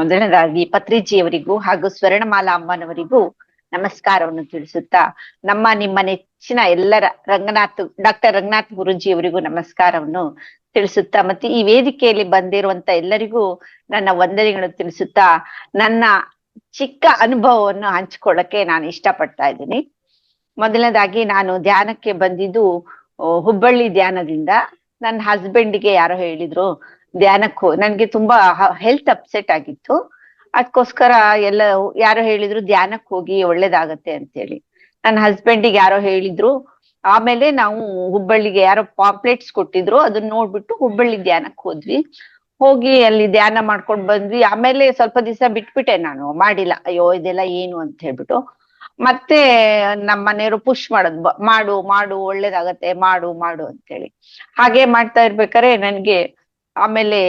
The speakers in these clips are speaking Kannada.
ಮೊದಲನೇದಾಗಿ ಪತ್ರಿಜಿಯವರಿಗೂ ಹಾಗೂ ಸ್ವರ್ಣಮಾಲಾ ಅಮ್ಮನವರಿಗೂ ನಮಸ್ಕಾರವನ್ನು ತಿಳಿಸುತ್ತಾ, ನಿಮ್ಮ ನೆಚ್ಚಿನ ಎಲ್ಲರ ಡಾಕ್ಟರ್ ರಂಗನಾಥ್ ಗುರೂಜಿಯವರಿಗೂ ನಮಸ್ಕಾರವನ್ನು ತಿಳಿಸುತ್ತಾ, ಮತ್ತೆ ಈ ವೇದಿಕೆಯಲ್ಲಿ ಬಂದಿರುವಂತ ಎಲ್ಲರಿಗೂ ನನ್ನ ವಂದನೆಗಳು ತಿಳಿಸುತ್ತಾ, ನನ್ನ ಚಿಕ್ಕ ಅನುಭವವನ್ನು ಹಂಚ್ಕೊಳ್ಳಕ್ಕೆ ನಾನು ಇಷ್ಟಪಡ್ತಾ ಇದ್ದೀನಿ. ಮೊದಲನೇದಾಗಿ ನಾನು ಧ್ಯಾನಕ್ಕೆ ಬಂದಿದ್ದು ಹುಬ್ಬಳ್ಳಿ ಧ್ಯಾನದಿಂದ. ನನ್ನ ಹಸ್ಬೆಂಡ್ಗೆ ಯಾರೋ ಹೇಳಿದ್ರು ಧ್ಯಾನಕ್ಕೂ, ನನ್ಗೆ ತುಂಬಾ ಹೆಲ್ತ್ ಅಪ್ಸೆಟ್ ಆಗಿತ್ತು. ಅದಕ್ಕೋಸ್ಕರ ಯಾರೋ ಹೇಳಿದ್ರು ಧ್ಯಾನಕ್ಕೆ ಹೋಗಿ ಒಳ್ಳೇದಾಗತ್ತೆ ಅಂತೇಳಿ. ನನ್ನ ಹಸ್ಬೆಂಡಿಗೆ ಯಾರೋ ಹೇಳಿದ್ರು. ಆಮೇಲೆ ನಾವು ಹುಬ್ಬಳ್ಳಿಗೆ ಯಾರೋ ಪಾಂಪ್ಲೆಟ್ಸ್ ಕೊಟ್ಟಿದ್ರು, ಅದನ್ನ ನೋಡ್ಬಿಟ್ಟು ಹುಬ್ಬಳ್ಳಿ ಧ್ಯಾನಕ್ಕೆ ಹೋದ್ವಿ. ಹೋಗಿ ಅಲ್ಲಿ ಧ್ಯಾನ ಮಾಡ್ಕೊಂಡ್ ಬಂದ್ವಿ. ಆಮೇಲೆ ಸ್ವಲ್ಪ ದಿವಸ ಬಿಟ್ಬಿಟ್ಟೆ, ನಾನು ಮಾಡಿಲ್ಲ. ಅಯ್ಯೋ ಇದೆಲ್ಲ ಏನು ಅಂತ ಹೇಳ್ಬಿಟ್ಟು ಮತ್ತೆ ನಮ್ಮ ಮನೆಯವರು ಪುಷ್ ಮಾಡು ಮಾಡು ಒಳ್ಳೇದಾಗತ್ತೆ, ಮಾಡು ಮಾಡು ಅಂತೇಳಿ. ಹಾಗೆ ಮಾಡ್ತಾ ಇರ್ಬೇಕಾರೆ ನನ್ಗೆ ಆಮೇಲೆ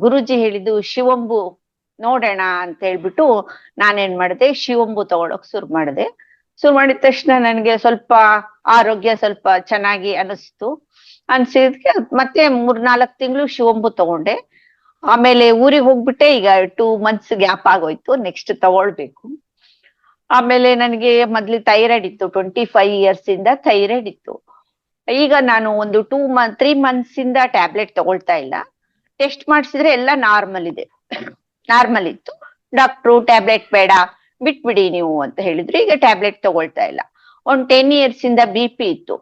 ಗುರೂಜಿ ಹೇಳಿದ್ದು ಶಿವಂಬು ನೋಡೋಣ ಅಂತ ಹೇಳ್ಬಿಟ್ಟು ನಾನೇನ್ ಮಾಡಿದೆ, ಶಿವಂಬು ತಗೊಳಕ್ ಶುರು ಮಾಡಿದ ತಕ್ಷಣ ನನ್ಗೆ ಸ್ವಲ್ಪ ಆರೋಗ್ಯ ಸ್ವಲ್ಪ ಚೆನ್ನಾಗಿ ಅನ್ಸಿದ್ಕೆ ಮತ್ತೆ 3-4 ತಿಂಗಳು ಶಿವಂಬು ತಗೊಂಡೆ. ಆಮೇಲೆ ಊರಿಗೆ ಹೋಗ್ಬಿಟ್ಟೆ. ಈಗ 2 months ಗ್ಯಾಪ್ ಆಗೋಯ್ತು, ನೆಕ್ಸ್ಟ್ ತಗೊಳ್ಬೇಕು. ಆಮೇಲೆ ನನಗೆ ಮೊದ್ಲು ಥೈರಾಯ್ಡ್ ಇತ್ತು, 25 years ಇಂದ ಥೈರಾಯ್ಡ್ ಇತ್ತು. ಈಗ ನಾನು ಒಂದು 3 months ಇಂದ ಟ್ಯಾಬ್ಲೆಟ್ ತಗೊಳ್ತಾ ಇಲ್ಲ. ಟೆಸ್ಟ್ ಮಾಡಿಸಿದ್ರೆ ಎಲ್ಲ ನಾರ್ಮಲ್ ಇತ್ತು. ಡಾಕ್ಟ್ರು ಟ್ಯಾಬ್ಲೆಟ್ ಬೇಡ, ಬಿಟ್ಬಿಡಿ ನೀವು ಅಂತ ಹೇಳಿದ್ರು. ಈಗ ಟ್ಯಾಬ್ಲೆಟ್ ತಗೊಳ್ತಾ ಇಲ್ಲ. ಒಂದು 10 years ಇಂದ BP ಇತ್ತು,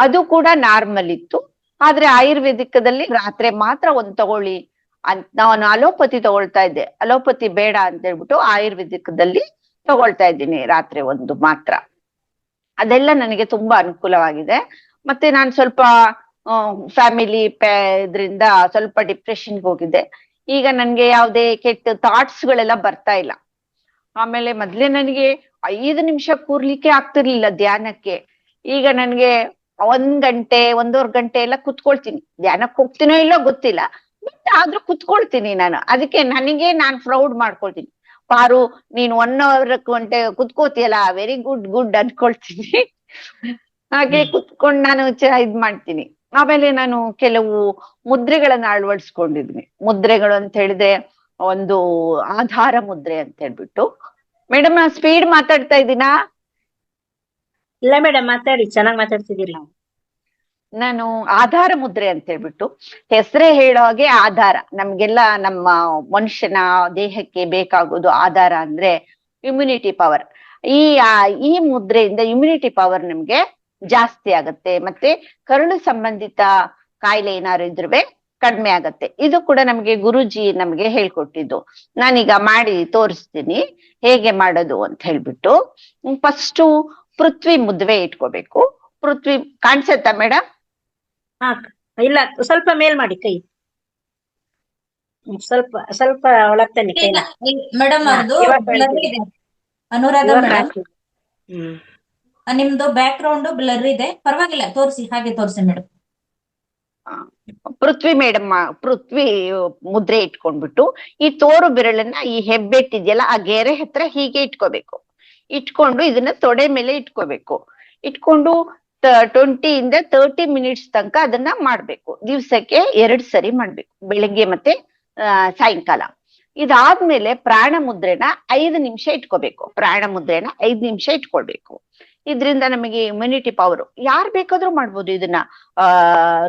ಅದು ಕೂಡ ನಾರ್ಮಲ್ ಇತ್ತು. ಆದ್ರೆ ಆಯುರ್ವೇದಿಕದಲ್ಲಿ ರಾತ್ರಿ ಮಾತ್ರ ಒಂದು ತಗೊಳ್ಳಿ ಅಂತ ನಾನು ಅಲೋಪತಿ ತಗೊಳ್ತಾ ಇದ್ದೆ. ಅಲೋಪತಿ ಬೇಡ ಅಂತ ಹೇಳ್ಬಿಟ್ಟು ಆಯುರ್ವೇದಿಕದಲ್ಲಿ ತಗೊಳ್ತಾ ಇದ್ದೀನಿ ರಾತ್ರಿ ಒಂದು ಮಾತ್ರ. ಅದೆಲ್ಲ ನನಗೆ ತುಂಬಾ ಅನುಕೂಲವಾಗಿದೆ. ಮತ್ತೆ ನಾನು ಸ್ವಲ್ಪ ಫ್ಯಾಮಿಲಿ ಇದ್ರಿಂದ ಸ್ವಲ್ಪ ಡಿಪ್ರೆಷನ್ಗೆ ಹೋಗಿದ್ದೆ. ಈಗ ನನ್ಗೆ ಯಾವುದೇ ಕೆಟ್ಟ ಥಾಟ್ಸ್ ಗಳೆಲ್ಲ ಬರ್ತಾ ಇಲ್ಲ. ಆಮೇಲೆ ಮೊದ್ಲೇ ನನಗೆ 5 ನಿಮಿಷ ಕೂರ್ಲಿಕ್ಕೆ ಆಗ್ತಿರ್ಲಿಲ್ಲ ಧ್ಯಾನಕ್ಕೆ. ಈಗ ನನ್ಗೆ 1 ಗಂಟೆ 1.5 ಗಂಟೆ ಎಲ್ಲ ಕುತ್ಕೊಳ್ತೀನಿ. ಧ್ಯಾನಕ್ಕೆ ಹೋಗ್ತೀನೋ ಇಲ್ಲೋ ಗೊತ್ತಿಲ್ಲ, ಬಟ್ ಆದ್ರೂ ಕುತ್ಕೊಳ್ತೀನಿ ನಾನು. ಅದಕ್ಕೆ ನಾನು ಪ್ರೌಡ್ ಮಾಡ್ಕೊಳ್ತೀನಿ. ಪಾರು, ನೀನು 1 ಗಂಟೆ ಕುತ್ಕೋತಿಯಲ್ಲ, ವೆರಿ ಗುಡ್ ಅನ್ಕೊಳ್ತೀನಿ. ಹಾಗೆ ಕುತ್ಕೊಂಡು ನಾನು ಇದ್ ಮಾಡ್ತೀನಿ. ಆಮೇಲೆ ನಾನು ಕೆಲವು ಮುದ್ರೆಗಳನ್ನ ಅಳವಡಿಸ್ಕೊಂಡಿದ್ದೀನಿ. ಮುದ್ರೆಗಳು ಅಂತ ಹೇಳಿದ್ರೆ ಒಂದು ಆಧಾರ ಮುದ್ರೆ ಅಂತ ಹೇಳ್ಬಿಟ್ಟು. ಮೇಡಮ್, ನಾನು ಸ್ಪೀಡ್ ಮಾತಾಡ್ತಾ ಇದ್ದೀನಾ? ಇಲ್ಲ ಮೇಡಮ್, ಮಾತಾಡಿ, ಚೆನ್ನಾಗಿ ಮಾತಾಡ್ತಿದ್ದೀರಿ. ನಾನು ಆಧಾರ ಮುದ್ರೆ ಅಂತ ಹೇಳ್ಬಿಟ್ಟು, ಹೆಸರೇ ಹೇಳೋ ಹಾಗೆ ಆಧಾರ. ನಮ್ಗೆಲ್ಲ ನಮ್ಮ ಮನುಷ್ಯನ ದೇಹಕ್ಕೆ ಬೇಕಾಗೋದು ಆಧಾರ ಅಂದ್ರೆ ಇಮ್ಯುನಿಟಿ ಪವರ್. ಈ ಮುದ್ರೆಯಿಂದ ಇಮ್ಯುನಿಟಿ ಪವರ್ ನಮ್ಗೆ ಜಾಸ್ತಿ ಆಗತ್ತೆ. ಮತ್ತೆ ಕರುಳು ಸಂಬಂಧಿತ ಕಾಯಿಲೆ ಏನಾದ್ರು ಇದ್ರುವೆ ಕಡಿಮೆ ಆಗತ್ತೆ. ಇದು ಕೂಡ ನಮ್ಗೆ ಗುರೂಜಿ ನಮ್ಗೆ ಹೇಳ್ಕೊಟ್ಟಿದ್ದು. ನಾನೀಗ ಮಾಡಿ ತೋರಿಸ್ತೀನಿ ಹೇಗೆ ಮಾಡೋದು ಅಂತ ಹೇಳ್ಬಿಟ್ಟು. ಫಸ್ಟು ಪೃಥ್ವಿ ಮುದ್ವೆ ಇಟ್ಕೋಬೇಕು. ಪೃಥ್ವಿ ಕಾಣಿಸತ್ತಾ ಮೇಡಮ್? ಹಾ, ಇಲ್ಲ, ಸ್ವಲ್ಪ ಮೇಲ್ ಮಾಡಿ ಕೈ, ಸ್ವಲ್ಪ ಸ್ವಲ್ಪ ಒಳಗ್ ತನ್ನಿ ಕೈ. ಮೇಡಮ್ ಅನುರಾಧ ಮೇಡಮ್, ನಿಮ್ದು ಬ್ಯಾಕ್ ಗ್ರೌಂಡ್ ಬ್ಲರ್ ಇದೆ, ಪರವಾಗಿಲ್ಲ, ತೋರಿಸಿ, ಹಾಗೆ ತೋರಿಸಿ ಮೇಡಮ್. ಪೃಥ್ವಿ ಮುದ್ರೆ ಇಟ್ಕೊಂಡ್ಬಿಟ್ಟು ಈ ತೋರು ಬೆರಳನ್ನ ಈ ಹೆಬ್ಬೆಟ್ಟಿದೆಯಲ್ಲ ಆ ಗೆರೆ ಹತ್ರ ಹೀಗೆ ಇಟ್ಕೋಬೇಕು. ಇಟ್ಕೊಂಡು ಇದನ್ನ ತೊಡೆ ಮೇಲೆ ಇಟ್ಕೋಬೇಕು. ಇಟ್ಕೊಂಡು 20 ಇಂದ 30 minutes ತನಕ ಅದನ್ನ ಮಾಡ್ಬೇಕು. ದಿವ್ಸಕ್ಕೆ 2 ಸರಿ ಮಾಡ್ಬೇಕು, ಬೆಳಿಗ್ಗೆ ಮತ್ತೆ ಸಾಯಂಕಾಲ. ಇದಾದ್ಮೇಲೆ ಪ್ರಾಣ ಮುದ್ರೆನ 5 ನಿಮಿಷ ಇಟ್ಕೋಬೇಕು. ಪ್ರಾಣ ಮುದ್ರೆನ 5 ನಿಮಿಷ ಇಟ್ಕೊಳ್ಬೇಕು. ಇದ್ರಿಂದ ನಮಗೆ ಇಮ್ಯುನಿಟಿ ಪವರ್, ಯಾರು ಬೇಕಾದ್ರೂ ಮಾಡ್ಬೋದು ಇದನ್ನ.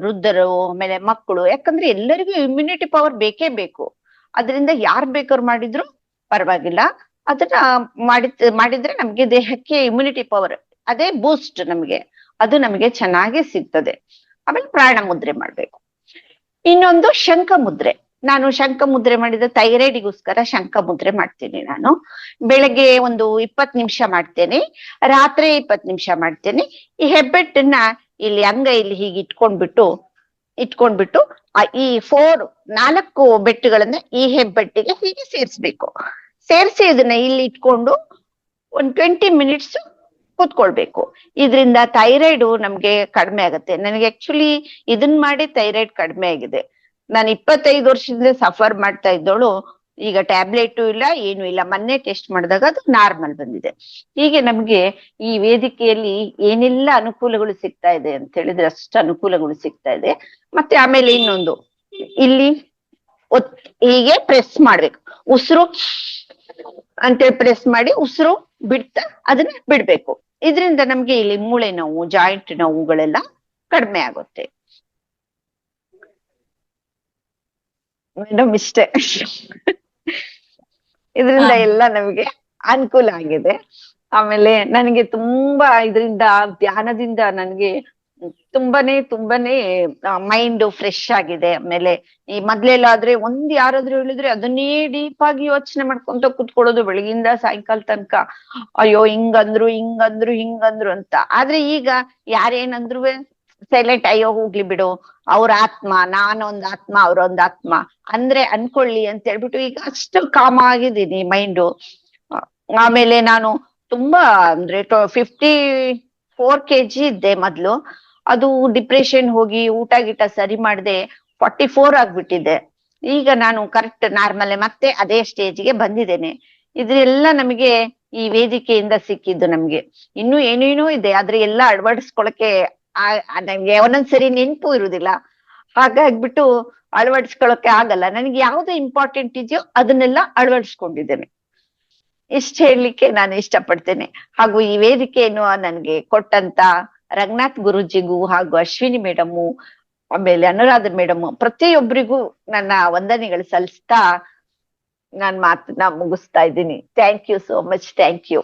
ವೃದ್ಧರು, ಆಮೇಲೆ ಮಕ್ಕಳು, ಯಾಕಂದ್ರೆ ಎಲ್ಲರಿಗೂ ಇಮ್ಯುನಿಟಿ ಪವರ್ ಬೇಕೇ ಬೇಕು. ಅದರಿಂದ ಯಾರು ಬೇಕಾದ್ರೂ ಮಾಡಿದ್ರು ಪರವಾಗಿಲ್ಲ. ಅದನ್ನ ಮಾಡಿದ್ರೆ ನಮ್ಗೆ ದೇಹಕ್ಕೆ ಇಮ್ಯುನಿಟಿ ಪವರ್, ಅದೇ ಬೂಸ್ಟ್ ಅದು ನಮಗೆ ಚೆನ್ನಾಗಿ ಸಿಗ್ತದೆ. ಆಮೇಲೆ ಪ್ರಾಣ ಮುದ್ರೆ ಮಾಡ್ಬೇಕು. ಇನ್ನೊಂದು ಶಂಖ ಮುದ್ರೆ. ನಾನು ಶಂಖ ಮುದ್ರೆ ಮಾಡಿದ ಥೈರಾಯ್ಡಿಗೋಸ್ಕರ ಶಂಖ ಮುದ್ರೆ ಮಾಡ್ತೀನಿ. ನಾನು ಬೆಳಗ್ಗೆ ಒಂದು 20 ನಿಮಿಷ ಮಾಡ್ತೇನೆ, ರಾತ್ರಿ 20 ನಿಮಿಷ ಮಾಡ್ತೇನೆ. ಈ ಹೆಬ್ಬೆಟ್ಟನ್ನ ಇಲ್ಲಿ ಅಂಗೈಲಿ ಹೀಗೆ ಇಟ್ಕೊಂಡ್ಬಿಟ್ಟು ಈ 4 ಬೆಟ್ಟುಗಳನ್ನ ಈ ಹೆಬ್ಬೆಟ್ಟಿಗೆ ಹೀಗೆ ಸೇರಿಸ್ಬೇಕು. ಸೇರಿಸಿ ಇದನ್ನ ಇಲ್ಲಿ ಇಟ್ಕೊಂಡು ಒಂದು 20 minutes ಕೂತ್ಕೊಳ್ಬೇಕು. ಇದರಿಂದ ಥೈರಾಯ್ಡ್ ನಮ್ಗೆ ಕಡಿಮೆ ಆಗತ್ತೆ. ನನಗೆ ಆಕ್ಚುಲಿ ಇದನ್ ಮಾಡಿ ಥೈರಾಯ್ಡ್ ಕಡಿಮೆ ಆಗಿದೆ. ನಾನು 25 ವರ್ಷದಿಂದ ಸಫರ್ ಮಾಡ್ತಾ ಇದ್ದೋಳು. ಈಗ ಟ್ಯಾಬ್ಲೆಟು ಇಲ್ಲ, ಏನು ಇಲ್ಲ. ಮೊನ್ನೆ ಟೆಸ್ಟ್ ಮಾಡಿದಾಗ ಅದು ನಾರ್ಮಲ್ ಬಂದಿದೆ. ಹೀಗೆ ನಮ್ಗೆ ಈ ವೇದಿಕೆಯಲ್ಲಿ ಏನೆಲ್ಲ ಅನುಕೂಲಗಳು ಸಿಗ್ತಾ ಇದೆ ಅಂತ ಹೇಳಿದ್ರೆ ಅಷ್ಟು ಅನುಕೂಲಗಳು ಸಿಗ್ತಾ ಇದೆ. ಮತ್ತೆ ಆಮೇಲೆ ಇನ್ನೊಂದು, ಇಲ್ಲಿ ಹೀಗೆ ಪ್ರೆಸ್ ಮಾಡ್ಬೇಕು. ಉಸಿರು ಅಂತೇಳಿ ಪ್ರೆಸ್ ಮಾಡಿ ಉಸಿರು ಬಿಡ್ತಾ ಅದನ್ನ ಬಿಡ್ಬೇಕು. ಇದರಿಂದ ನಮ್ಗೆ ಇಲ್ಲಿ ಮೂಳೆ ನೋವು, ಜಾಯಿಂಟ್ ನೋವುಗಳೆಲ್ಲ ಕಡಿಮೆ ಆಗುತ್ತೆ. ಮೇಡಮ್ ಇಷ್ಟೇ. ಇದರಿಂದ ಎಲ್ಲ ನಮಗೆ ಅನುಕೂಲ ಆಗಿದೆ. ಆಮೇಲೆ ನನಗೆ ತುಂಬಾ ಇದರಿಂದ ಧ್ಯಾನದಿಂದ ನನಗೆ ತುಂಬಾನೇ ಮೈಂಡ್ ಫ್ರೆಶ್ ಆಗಿದೆ. ಆಮೇಲೆ ಈ ಮೊದ್ಲೆಲ್ಲಾದ್ರೆ ಯಾರಾದ್ರೂ ಹೇಳಿದ್ರೆ ಅದನ್ನೇ ಡೀಪ್ ಆಗಿ ಯೋಚನೆ ಮಾಡ್ಕೊಂತ ಕುತ್ಕೊಳ್ಳೋದು ಬೆಳಗಿಂದ ಸಾಯಂಕಾಲ ತನಕ. ಅಯ್ಯೋ ಹಿಂಗಂದ್ರು ಅಂತ. ಆದ್ರೆ ಈಗ ಯಾರೇನಂದ್ರು ಸೈಲೆಂಟ್, ಅಯ್ಯೋ ಹೋಗ್ಲಿ ಬಿಡು, ಅವ್ರ ಆತ್ಮ, ನಾನೊಂದ್ ಆತ್ಮ, ಅವ್ರೊಂದ್ ಆತ್ಮ ಅಂದ್ರೆ ಅನ್ಕೊಳ್ಳಿ ಅಂತ ಹೇಳ್ಬಿಟ್ಟು ಈಗ ಅಷ್ಟು ಕಾಮ ಆಗಿದ್ದೀನಿ ಮೈಂಡು. ಆಮೇಲೆ ನಾನು ತುಂಬಾ ಅಂದ್ರೆ 54 kg ಇದ್ದೆ ಮೊದ್ಲು. ಅದು ಡಿಪ್ರೆಷನ್ ಹೋಗಿ ಊಟ ಗೀಟ ಸರಿ ಮಾಡದೆ 44 ಆಗ್ಬಿಟ್ಟಿದ್ದೆ. ಈಗ ನಾನು ಕರೆಕ್ಟ್ ನಾರ್ಮಲ್ ಮತ್ತೆ ಅದೇ ಸ್ಟೇಜ್ಗೆ ಬಂದಿದ್ದೇನೆ. ಇದೆಲ್ಲ ನಮಗೆ ಈ ವೇದಿಕೆಯಿಂದ ಸಿಕ್ಕಿದ್ದು. ನಮ್ಗೆ ಇನ್ನೂ ಏನೇನೋ ಇದೆ, ಆದ್ರೆ ಎಲ್ಲ ಅಳವಡಿಸ್ಕೊಳಕ್ಕೆ ನಮ್ಗೆ ಒಂದೊಂದ್ಸರಿ ನೆನ್ಪು ಇರುದಿಲ್ಲ. ಹಾಗಾಗ್ಬಿಟ್ಟು ಅಳವಡಿಸ್ಕೊಳಕ್ಕೆ ಆಗಲ್ಲ. ನನಗೆ ಯಾವ್ದು ಇಂಪಾರ್ಟೆಂಟ್ ಇದೆಯೋ ಅದನ್ನೆಲ್ಲ ಅಳವಡಿಸ್ಕೊಂಡಿದ್ದೇನೆ. ಇಷ್ಟ ಹೇಳಲಿಕ್ಕೆ ನಾನು ಇಷ್ಟಪಡ್ತೇನೆ. ಹಾಗೂ ಈ ವೇದಿಕೆಯನ್ನು ನನಗೆ ಕೊಟ್ಟಂತ ರಂಗನಾಥ್ ಗುರೂಜಿಗೂ ಹಾಗೂ ಅಶ್ವಿನಿ ಮೇಡಮು, ಆಮೇಲೆ ಅನುರಾಧ ಮೇಡಮ್, ಪ್ರತಿಯೊಬ್ಬರಿಗೂ ನನ್ನ ವಂದನೆಗಳು ಸಲ್ಲಿಸ್ತಾ ನಾನು ಮಾತನ್ನ ಮುಗಿಸ್ತಾ ಇದ್ದೀನಿ. Thank you so much. Thank you.